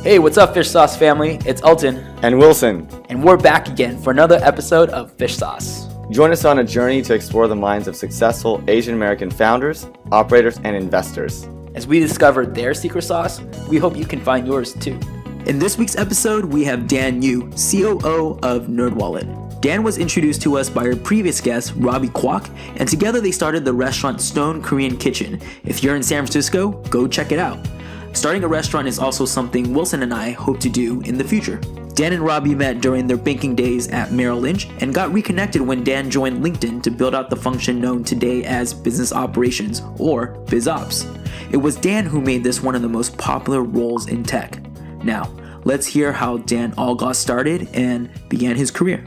Hey, what's up, Fish Sauce family? It's Elton and Wilson, and we're back again for another episode of Fish Sauce. Join us on a journey to explore the minds of successful Asian American founders, operators, and investors. As we discover their secret sauce, we hope you can find yours too. In this week's episode, we have Dan Yoo, COO of NerdWallet. Dan was introduced to us by our previous guest, Robbie Kwok, and together they started the restaurant Stone Korean Kitchen. If you're in San Francisco, go check it out. Starting a restaurant is also something Wilson and I hope to do in the future. Dan and Robbie met during their banking days at Merrill Lynch and got reconnected when Dan joined LinkedIn to build out the function known today as Business Operations, or BizOps. It was Dan who made this one of the most popular roles in tech. Now, let's hear how Dan all got started and began his career.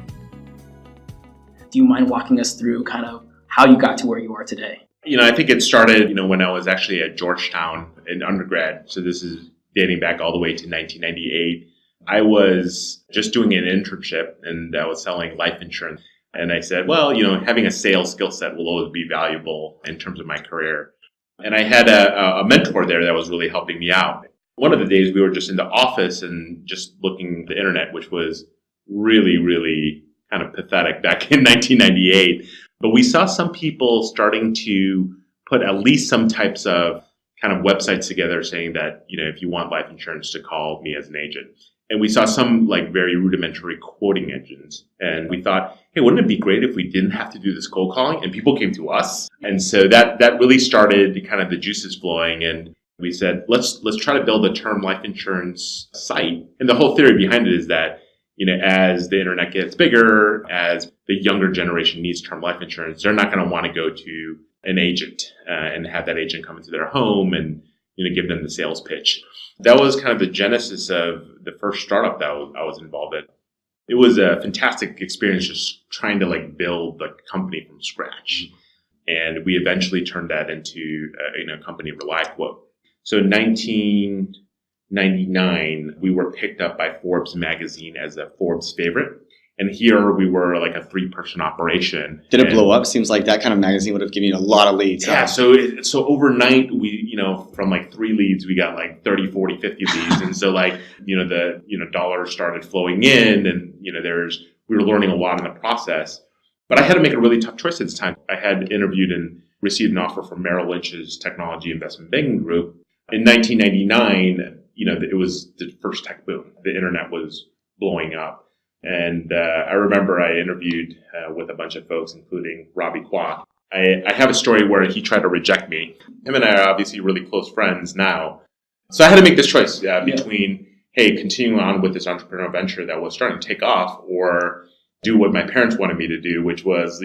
Do you mind walking us through kind of how you got to where you are today? I think it started, when I was actually at Georgetown in undergrad. So this is dating back all the way to 1998. I was just doing an internship and I was selling life insurance. And I said, well, having a sales skill set will always be valuable in terms of my career. And I had a mentor there that was really helping me out. One of the days we were just in the office and just looking at the internet, which was really, really kind of pathetic back in 1998. But we saw some people starting to put at least some types of kind of websites together saying that, if you want life insurance, to call me as an agent. And we saw some like very rudimentary quoting engines. And we thought, hey, wouldn't it be great if we didn't have to do this cold calling and people came to us? And so that really started kind of the juices flowing. And we said, let's try to build a term life insurance site. And the whole theory behind it is that, as the internet gets bigger, as the younger generation needs term life insurance, they're not going to want to go to an agent and have that agent come into their home and give them the sales pitch. That was kind of the genesis of the first startup that I was involved in. It was a fantastic experience just trying to build the company from scratch. And we eventually turned that into a company, ReliQuote. So in 1999, we were picked up by Forbes magazine as a Forbes favorite. And here we were like a 3-person operation. Did it blow up? Seems like that kind of magazine would have given you a lot of leads. Yeah. So overnight, we, from 3 leads, we got 30, 40, 50 leads. And so the dollars started flowing in and, we were learning a lot in the process. But I had to make a really tough choice at this time. I had interviewed and received an offer from Merrill Lynch's technology investment banking group. In 1999, it was the first tech boom. The internet was blowing up. And I remember I interviewed with a bunch of folks, including Robbie Kwok. I have a story where he tried to reject me. Him and I are obviously really close friends now. So I had to make this choice between, hey, continuing on with this entrepreneurial venture that was starting to take off, or do what my parents wanted me to do, which was,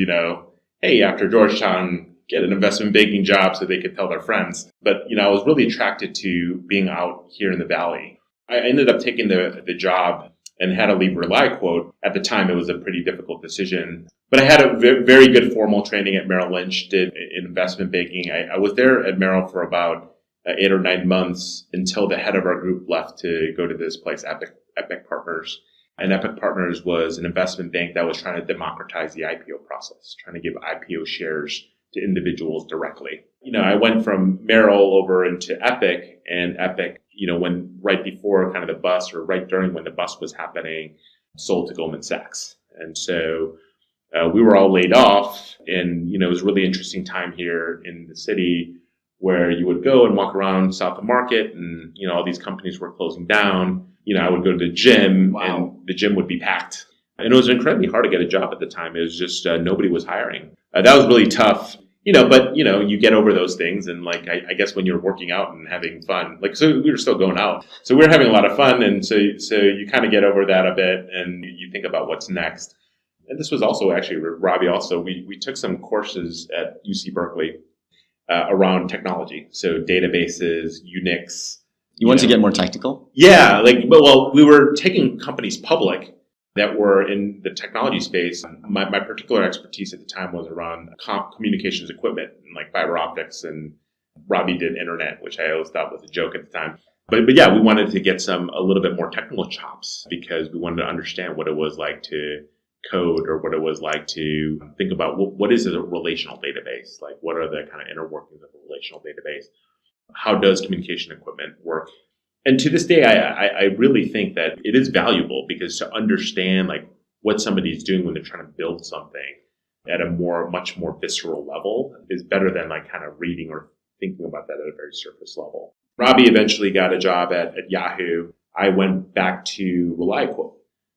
hey, after Georgetown, get an investment banking job so they could tell their friends. But, I was really attracted to being out here in the Valley. I ended up taking the job and had to leave ReliQuote. At the time, it was a pretty difficult decision. But I had a very good formal training at Merrill Lynch, did investment banking. I was there at Merrill for about 8 or 9 months until the head of our group left to go to this place, Epic Partners. And Epic Partners was an investment bank that was trying to democratize the IPO process, trying to give IPO shares to individuals directly. I went from Merrill over into Epic, and Epic, when right before kind of the bust, or right during when the bust was happening, sold to Goldman Sachs. And so we were all laid off, and, it was a really interesting time here in the city where you would go and walk around South of Market and, all these companies were closing down. I would go to the gym. Wow. And the gym would be packed. And it was incredibly hard to get a job at the time. It was just nobody was hiring. That was really tough, but, you get over those things. And I guess when you're working out and having fun, so we were still going out. So we were having a lot of fun. And so you kind of get over that a bit and you think about what's next. And this was also actually, Robbie also, we took some courses at UC Berkeley around technology. So databases, Unix. You want to get more technical? Yeah. We were taking companies public that were in the technology space. My particular expertise at the time was around communications equipment and fiber optics, and Robbie did internet, which I always thought was a joke at the time. But yeah, we wanted to get a little bit more technical chops because we wanted to understand what it was like to code, or what it was like to think about what is a relational database? What are the kind of inner workings of a relational database? How does communication equipment work? And to this day, I really think that it is valuable because to understand like what somebody's doing when they're trying to build something at a much more visceral level is better than like kind of reading or thinking about that at a very surface level. Robbie eventually got a job at Yahoo. I went back to ReliQuote.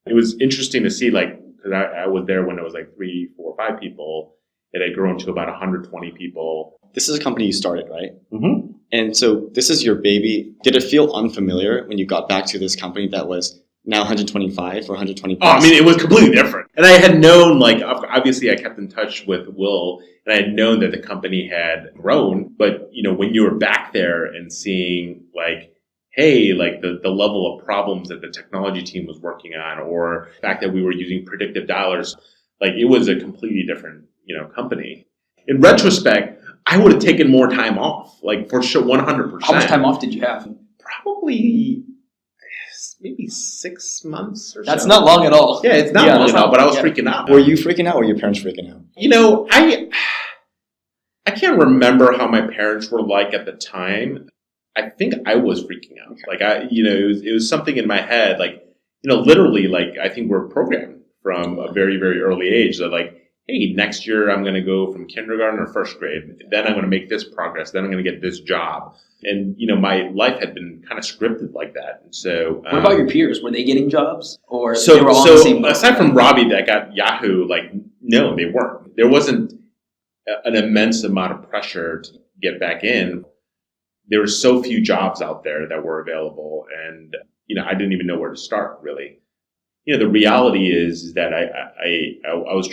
It was interesting to see like, because I was there when it was like 3, 4, 5 people. It had grown to about 120 people. This is a company you started, right? Mm-hmm. And so this is your baby. Did it feel unfamiliar when you got back to this company that was now 125 or 120 plus? Oh, I mean, it was completely different. And I had known, like, obviously I kept in touch with Will, and I had known that the company had grown. But, you know, when you were back there and seeing, like, hey, like the level of problems that the technology team was working on, or the fact that we were using predictive dialers, like, it was a completely different, you know, company. In retrospect, I would have taken more time off, like, for sure, 100%. How much time off did you have? Probably maybe 6 months or so. That's not long at all. Yeah, it's not long at all, but I was freaking out. Were you freaking out or were your parents freaking out? You know, I can't remember how my parents were like at the time. I think I was freaking out. Like, it was something in my head, like, you know, literally, like, I think we're programmed from a very, very early age that, like, hey, next year I'm going to go from kindergarten or first grade. Then I'm going to make this progress. Then I'm going to get this job. And, you know, my life had been kind of scripted like that. And so, what about your peers? Were they getting jobs, or so, they were all on the same boat? Aside from Robbie that got Yahoo, like, no, they weren't. There wasn't an immense amount of pressure to get back in. There were so few jobs out there that were available, and, you know, I didn't even know where to start, really. You know, the reality is that I was,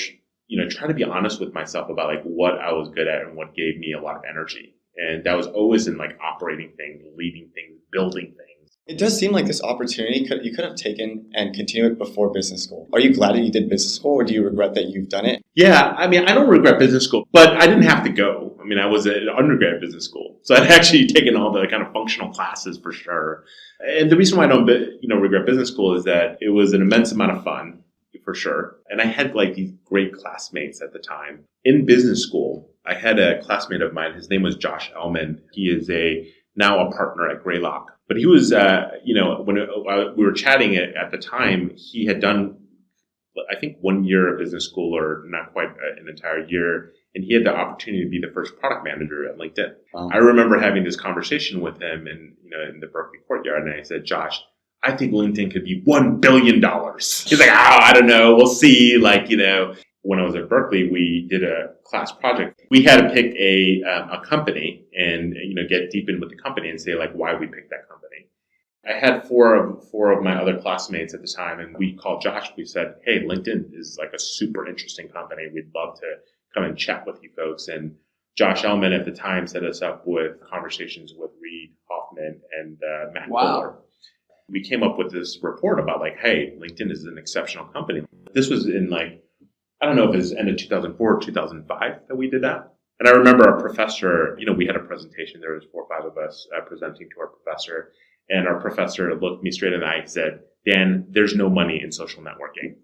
you know, trying to be honest with myself about like what I was good at and what gave me a lot of energy. And that was always in like operating things, leading things, building things. It does seem like this opportunity you could have taken and continued it before business school. Are you glad that you did business school, or do you regret that you've done it? Yeah, I mean, I don't regret business school, but I didn't have to go. I mean, I was at an undergrad business school, so I'd actually taken all the kind of functional classes for sure. And the reason why I don't, you know, regret business school is that it was an immense amount of fun, for sure. And I had like these great classmates at the time. In business school, I had a classmate of mine. His name was Josh Ellman. He is now a partner at Greylock. But he was, you know, when we were chatting at the time, he had done, I think, 1 year of business school, or not quite an entire year. And he had the opportunity to be the first product manager at LinkedIn. Wow. I remember having this conversation with him in the Berkeley courtyard. And I said, Josh, I think LinkedIn could be $1 billion. He's like, I don't know. We'll see. Like, you know, when I was at Berkeley, we did a class project. We had to pick a company and, you know, get deep in with the company and say like why we picked that company. I had four of my other classmates at the time, and we called Josh. We said, hey, LinkedIn is like a super interesting company. We'd love to come and chat with you folks. And Josh Ellman at the time set us up with conversations with Reid Hoffman and Matt Kohler. We came up with this report about like, hey, LinkedIn is an exceptional company. This was in like, I don't know if it was end of 2004 or 2005 that we did that. And I remember our professor, you know, we had a presentation. There was 4 or 5 of us presenting to our professor. And our professor looked me straight in the eye and said, Dan, there's no money in social networking.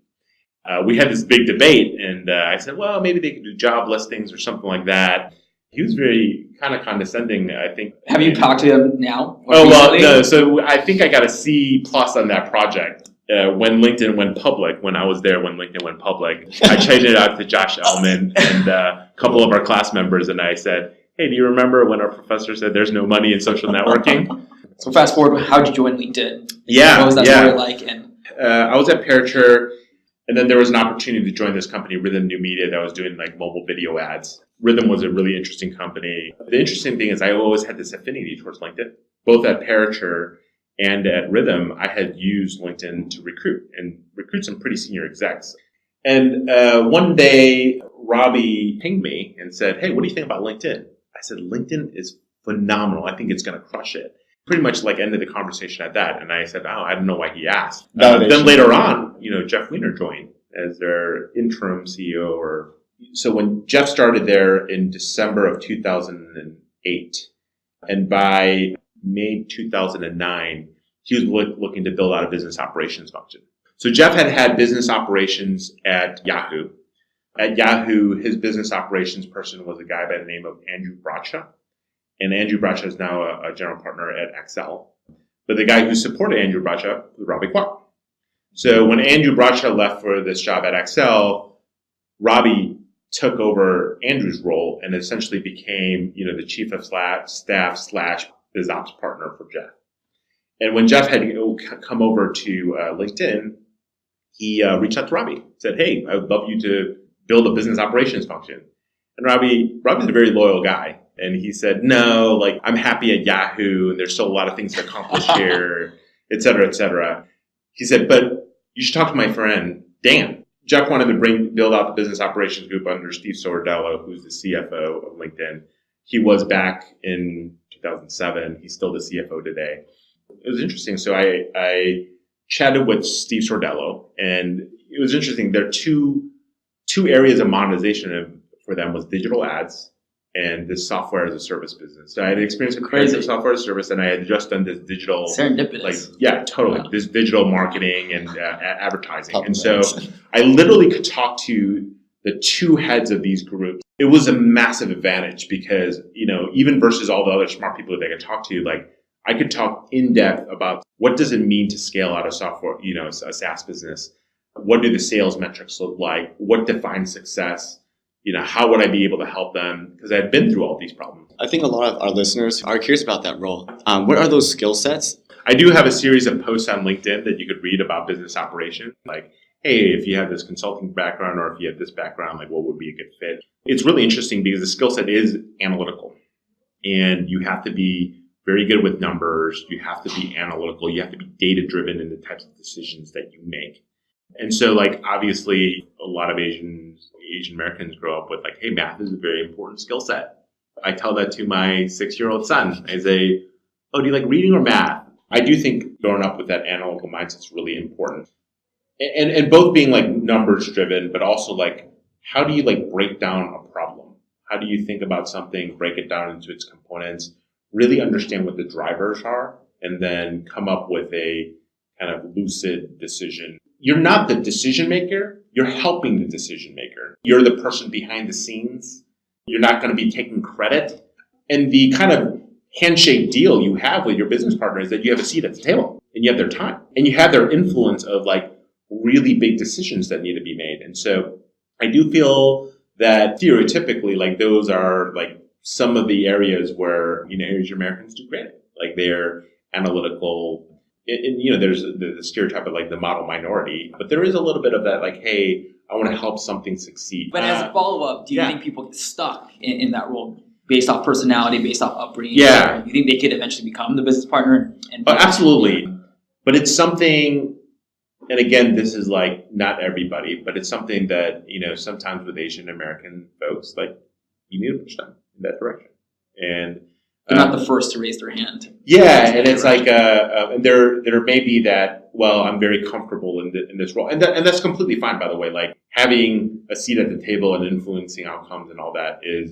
We had this big debate, and I said, well, maybe they could do job listings or something like that. He was very kind of condescending, I think. Have you talked to him now? Oh, well, no. So I think I got a C+ on that project. When LinkedIn went public, when I was there, when LinkedIn went public, I changed it out to Josh Ellman and a couple of our class members, and I said, hey, do you remember when our professor said there's no money in social networking? So fast forward, how did you join LinkedIn? Yeah. What was that story like? And I was at Parature, and then there was an opportunity to join this company, Rhythm New Media, that was doing like mobile video ads. Rhythm was a really interesting company. The interesting thing is I always had this affinity towards LinkedIn. Both at Parature and at Rhythm, I had used LinkedIn to recruit some pretty senior execs. And one day, Robbie pinged me and said, hey, what do you think about LinkedIn? I said, LinkedIn is phenomenal. I think it's going to crush it. Pretty much like ended the conversation at that. And I said, I don't know why he asked. Then later on, you know, Jeff Weiner joined as their interim CEO. So when Jeff started there in December of 2008, and by May 2009, he was looking to build out a business operations function. So Jeff had business operations at Yahoo. At Yahoo, his business operations person was a guy by the name of Andrew Bradshaw. And Andrew Bradshaw is now a general partner at Excel. But the guy who supported Andrew Bradshaw was Robbie Kwok. So when Andrew Bradshaw left for this job at Excel, Robbie took over Andrew's role and essentially became, the chief of staff / biz ops partner for Jeff. And when Jeff had come over to LinkedIn, he reached out to Robbie, said, "Hey, I would love you to build a business operations function." And Robbie's a very loyal guy. And he said, "No, I'm happy at Yahoo and there's still a lot of things to accomplish here, et cetera, et cetera." He said, "But you should talk to my friend, Dan." Jeff wanted to build out the business operations group under Steve Sordello, who's the CFO of LinkedIn. He was back in 2007. He's still the CFO today. It was interesting. So I chatted with Steve Sordello, and it was interesting. There are two areas of monetization for them was digital ads and this software as a service business. So I had experience in software as a service, and I had just done this digital serendipitous. Totally. Wow. This digital marketing and advertising. Top and so I literally could talk to the two heads of these groups. It was a massive advantage because, even versus all the other smart people that they could talk to, I could talk in depth about what does it mean to scale out a software, a SaaS business. What do the sales metrics look like? What defines success? How would I be able to help them? Because I've been through all these problems. I think a lot of our listeners are curious about that role. What are those skill sets? I do have a series of posts on LinkedIn that you could read about business operation. Hey, if you have this consulting background or if you have this background, what would be a good fit? It's really interesting because the skill set is analytical. And you have to be very good with numbers. You have to be analytical. You have to be data-driven in the types of decisions that you make. And so, obviously, a lot of Asian Americans grow up with, hey, math is a very important skill set. I tell that to my 6-year-old son. I say, "Oh, do you like reading or math?" I do think growing up with that analytical mindset is really important. And both being, numbers-driven, but also, how do you, break down a problem? How do you think about something, break it down into its components, really understand what the drivers are, and then come up with a kind of lucid decision. You're not the decision maker. You're helping the decision maker. You're the person behind the scenes. You're not going to be taking credit. And the kind of handshake deal you have with your business partner is that you have a seat at the table and you have their time and you have their influence of really big decisions that need to be made. And so I do feel that stereotypically, those are some of the areas where, Asian Americans do great. They're analytical. And there's the stereotype of the model minority, but there is a little bit of that hey, I want to help something succeed. But as a follow-up, do you think people get stuck in that role based off personality, based off upbringing? Yeah. You think they could eventually become the business partner? Absolutely. But it's something, and again, this is not everybody, but it's something that, sometimes with Asian American folks, you need to push them in that direction. And they're not the first to raise their hand. Yeah, and it's and there may be that. Well, I'm very comfortable in this role, and that's completely fine. By the way, having a seat at the table and influencing outcomes and all that is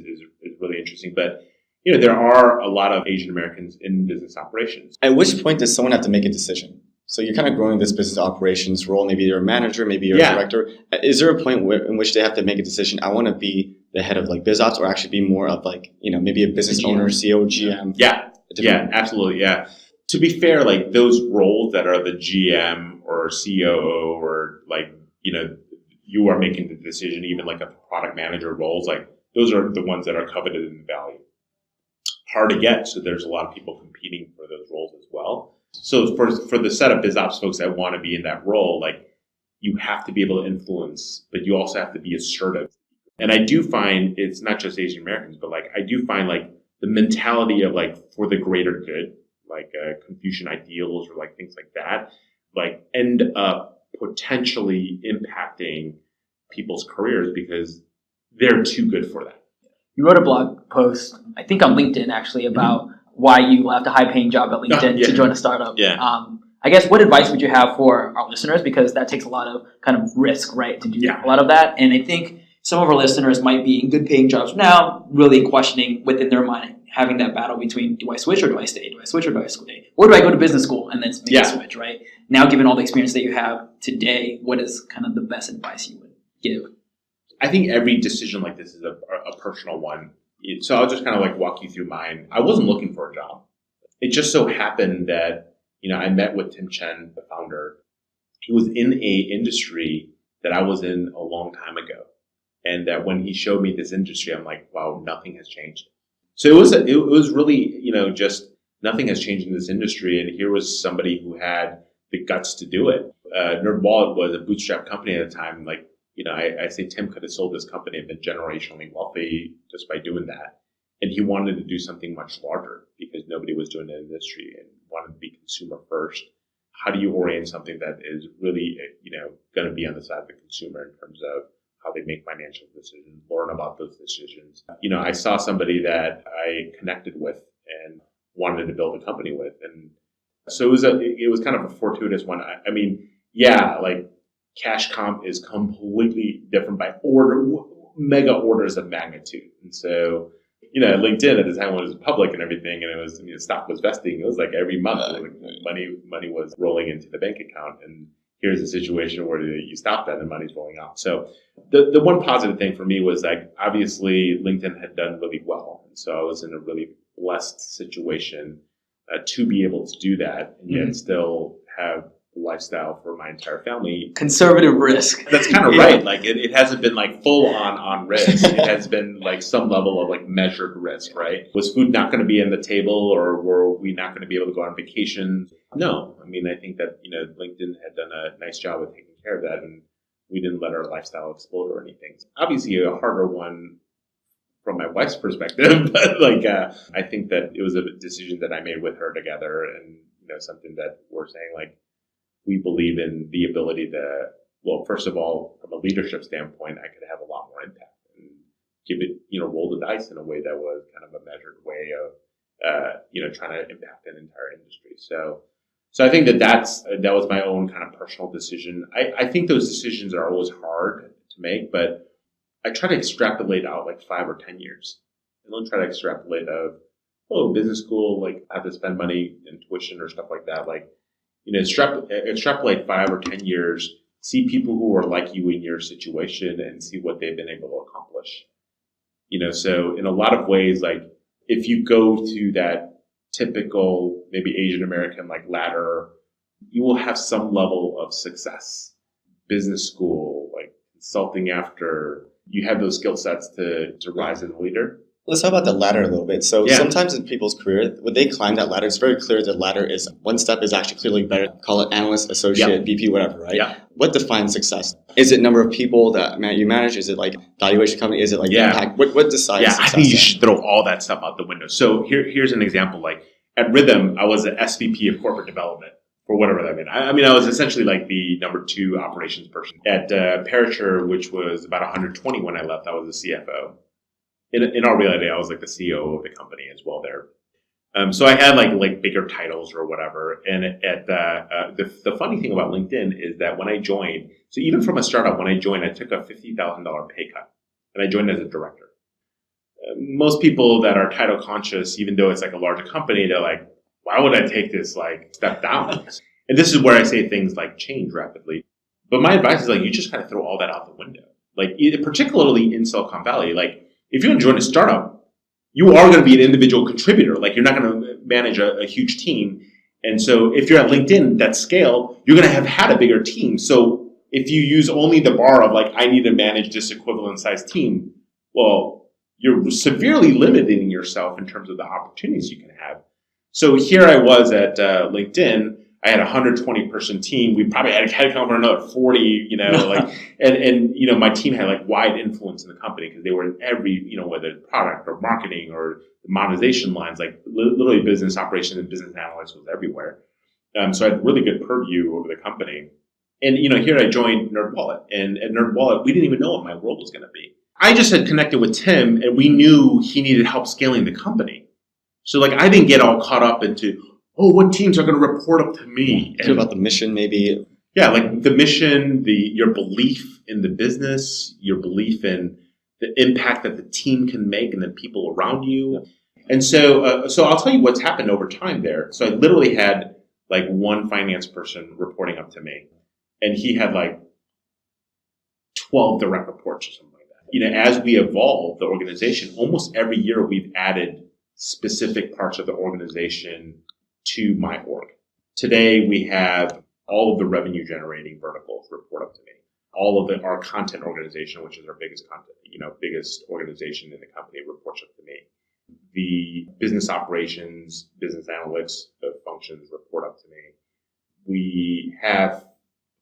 really interesting. But there are a lot of Asian Americans in business operations. At which point does someone have to make a decision? So you're kind of growing this business operations role. Maybe you're a manager, maybe you're a director. Is there a point in which they have to make a decision? I want to be the head of biz ops, or actually be more of maybe a business owner, CEO, GM. Yeah, absolutely. Yeah. To be fair, those roles that are the GM or COO or you are making the decision, even a product manager roles, those are the ones that are coveted in the value. Hard to get, so there's a lot of people competing for those roles as well. So for the set of biz ops folks that want to be in that role, you have to be able to influence, but you also have to be assertive. And I do find it's not just Asian Americans, but I do find the mentality of for the greater good, Confucian ideals or things like that, end up potentially impacting people's careers because they're too good for that. You wrote a blog post, I think on LinkedIn actually, about why you left a high-paying job at LinkedIn to join a startup. Yeah. I guess what advice would you have for our listeners? Because that takes a lot of kind of risk, right, to do a lot of that. And I think some of our listeners might be in good-paying jobs now, really questioning within their mind, having that battle between, do I switch or do I stay? Do I switch or do I stay? Or do I go to business school and then make a switch, right? Now, given all the experience that you have today, what is kind of the best advice you would give? I think every decision like this is a personal one. So I'll just kind of walk you through mine. I wasn't looking for a job. It just so happened that, I met with Tim Chen, the founder. He was in a industry that I was in a long time ago. And that when he showed me this industry, I'm like, wow, nothing has changed. So it was really, just nothing has changed in this industry. And here was somebody who had the guts to do it. NerdWallet was a bootstrap company at the time. Like, I say Tim could have sold this company and been generationally wealthy just by doing that. And he wanted to do something much larger because nobody was doing it in the industry and wanted to be consumer first. How do you orient something that is really, going to be on the side of the consumer in terms of how they make financial decisions, learn about those decisions? I saw somebody that I connected with and wanted to build a company with. And so it was kind of a fortuitous one. I mean, yeah, like cash comp is completely different by mega orders of magnitude. And so, LinkedIn at the time when it was public and everything, and it was, stock was vesting. It was like every month, money was rolling into the bank account. And here's a situation where you stop that and money's rolling out. So the one positive thing for me was like, obviously LinkedIn had done really well. And so I was in a really blessed situation to be able to do that and yet still have the lifestyle for my entire family. Conservative risk. That's kind of right. Like it hasn't been like full on risk. It has been like some level of like measured risk, right? Was food not going to be on the table, or were we not going to be able to go on vacation? No. I mean, I think that, LinkedIn had done a nice job of taking care of that, and we didn't let our lifestyle explode or anything. Obviously a harder one from my wife's perspective, but I think that it was a decision that I made with her together, and, something that we're saying, like, we believe in the ability to, well, first of all, from a leadership standpoint, I could have a lot more impact and give it, roll the dice in a way that was kind of a measured way of, trying to impact an entire industry. So I think that was my own kind of personal decision. I think those decisions are always hard to make, but I try to extrapolate out like 5 or 10 years. I don't try to extrapolate business school, like I have to spend money in tuition or stuff like that. Like, extrapolate 5 or 10 years, see people who are like you in your situation and see what they've been able to accomplish. So in a lot of ways, like if you go to that typical, maybe Asian American like ladder, you will have some level of success. Business school, like consulting after, you have those skill sets to rise as a leader. Let's talk about the ladder a little bit. So sometimes in people's career, when they climb that ladder, it's very clear the ladder is one step is actually clearly better. Call it analyst, associate, VP, whatever, right? Yeah. What defines success? Is it number of people that you manage? Is it like valuation company? Is it like impact? What decides success? I think you should throw all that stuff out the window. So here's an example. Like at Rhythm, I was an SVP of corporate development, for whatever that meant. I mean, I was essentially like the number 2 operations person. At Perisher, which was about 120 when I left, I was the CFO. In all reality, I was like the CEO of the company as well there. So I had like bigger titles or whatever. And at the funny thing about LinkedIn is that when I joined, so even from a startup, when I joined, I took a $50,000 pay cut, and I joined as a director. Most people that are title conscious, even though it's like a larger company, they're like, why would I take this like step down? And this is where I say things like change rapidly. But my advice is like, you just kind of throw all that out the window. Like particularly in Silicon Valley, like if you're going to join a startup, you are going to be an individual contributor. Like you're not going to manage a huge team. And so if you're at LinkedIn, that scale, you're going to have had a bigger team. So if you use only the bar of like, I need to manage this equivalent size team, well, you're severely limiting yourself in terms of the opportunities you can have. So here I was at LinkedIn. I had a 120 person team. We probably had to come for another 40, and my team had like wide influence in the company because they were in every, whether it's product or marketing or the monetization lines, like literally business operations and business analytics was everywhere. So I had really good purview over the company. And, here I joined NerdWallet, and at NerdWallet, we didn't even know what my role was going to be. I just had connected with Tim and we knew he needed help scaling the company. So like, I didn't get all caught up into, what teams are going to report up to me? And about the mission, maybe. Yeah, like the mission, your belief in the business, your belief in the impact that the team can make and the people around you. Yeah. And so I'll tell you what's happened over time there. So I literally had like one finance person reporting up to me, and he had like 12 direct reports or something like that. As we evolve the organization, almost every year we've added specific parts of the organization to my org. Today, we have all of the revenue generating verticals report up to me. All of our content organization, which is our biggest organization in the company, reports up to me. The business operations, business analytics functions report up to me. We have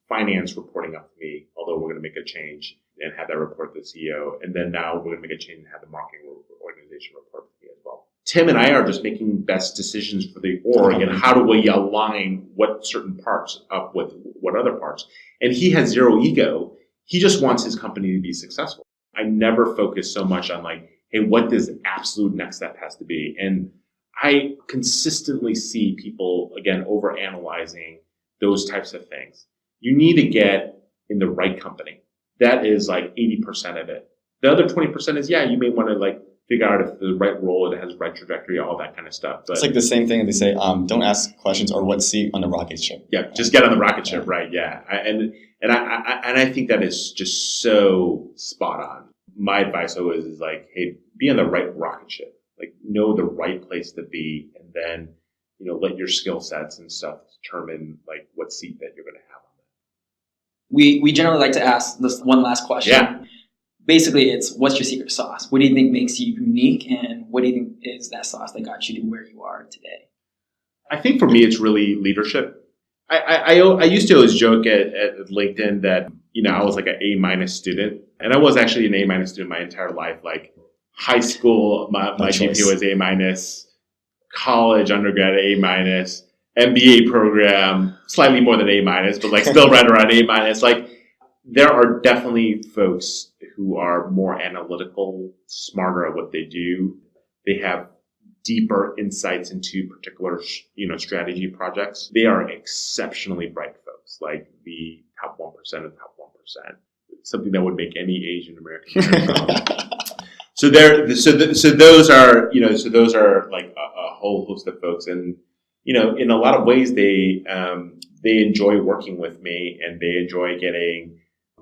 finance reporting up to me, although we're going to make a change and have that report to the CEO. And then now we're going to make a change and have the marketing organization report to me as well. Tim and I are just making best decisions for the org and how do we align what certain parts up with what other parts. And he has zero ego. He just wants his company to be successful. I never focus so much on like, hey, what this absolute next step has to be. And I consistently see people, again, overanalyzing those types of things. You need to get in the right company. That is like 80% of it. The other 20% is, you may want to like figure out if the right role, it has the right trajectory, all that kind of stuff. But it's like the same thing they say, don't ask questions or what seat on the rocket ship. Yeah, just get on the rocket ship, right? Yeah. And I think that is just so spot on. My advice always is like, hey, be on the right rocket ship. Like know the right place to be, and then, let your skill sets and stuff determine like what seat that you're going to have on that. We generally like to ask this one last question. Yeah. Basically, it's what's your secret sauce? What do you think makes you unique, and what do you think is that sauce that got you to where you are today? I think for me, it's really leadership. I used to always joke at LinkedIn that, I was like an A- student, and I was actually an A- student my entire life. Like high school, my GPA was A-, college, undergrad A-, MBA program, slightly more than A-, but like still right around A-. Like there are definitely folks who are more analytical, smarter at what they do. They have deeper insights into particular, strategy projects. They are exceptionally bright folks, like the top 1% of the top 1%. Something that would make any Asian American proud. So those are like a whole host of folks, and in a lot of ways they enjoy working with me, and they enjoy getting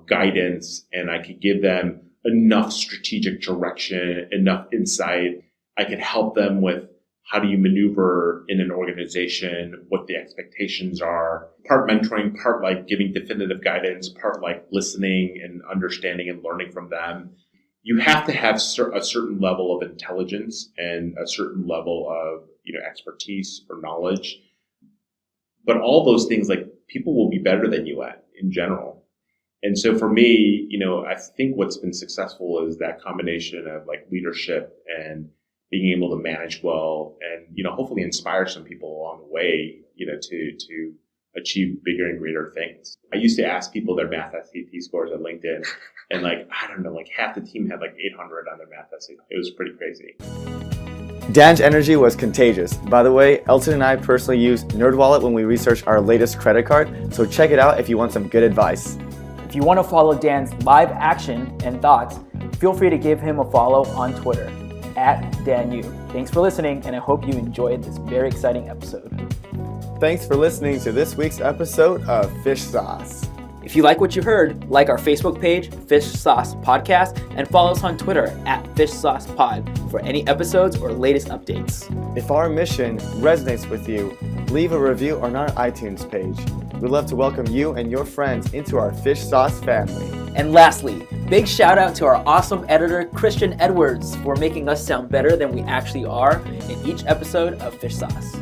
guidance, and I could give them enough strategic direction, enough insight. I could help them with how do you maneuver in an organization, what the expectations are, part mentoring, part like giving definitive guidance, part like listening and understanding and learning from them. You have to have a certain level of intelligence and a certain level of, expertise or knowledge. But all those things, like people will be better than you at in general. And so for me, I think what's been successful is that combination of like leadership and being able to manage well and, hopefully inspire some people along the way, to achieve bigger and greater things. I used to ask people their math SAT scores at LinkedIn, and like half the team had like 800 on their math SAT. It was pretty crazy. Dan's energy was contagious. By the way, Elton and I personally use NerdWallet when we research our latest credit card, so check it out if you want some good advice. If you want to follow Dan's live action and thoughts, feel free to give him a follow on Twitter, @Dan Yoo. Thanks for listening, and I hope you enjoyed this very exciting episode. Thanks for listening to this week's episode of Fish Sauce. If you like what you heard, like our Facebook page, Fish Sauce Podcast, and follow us on Twitter @FishSaucePod for any episodes or latest updates. If our mission resonates with you, leave a review on our iTunes page. We'd love to welcome you and your friends into our Fish Sauce family. And lastly, big shout out to our awesome editor, Christian Edwards, for making us sound better than we actually are in each episode of Fish Sauce.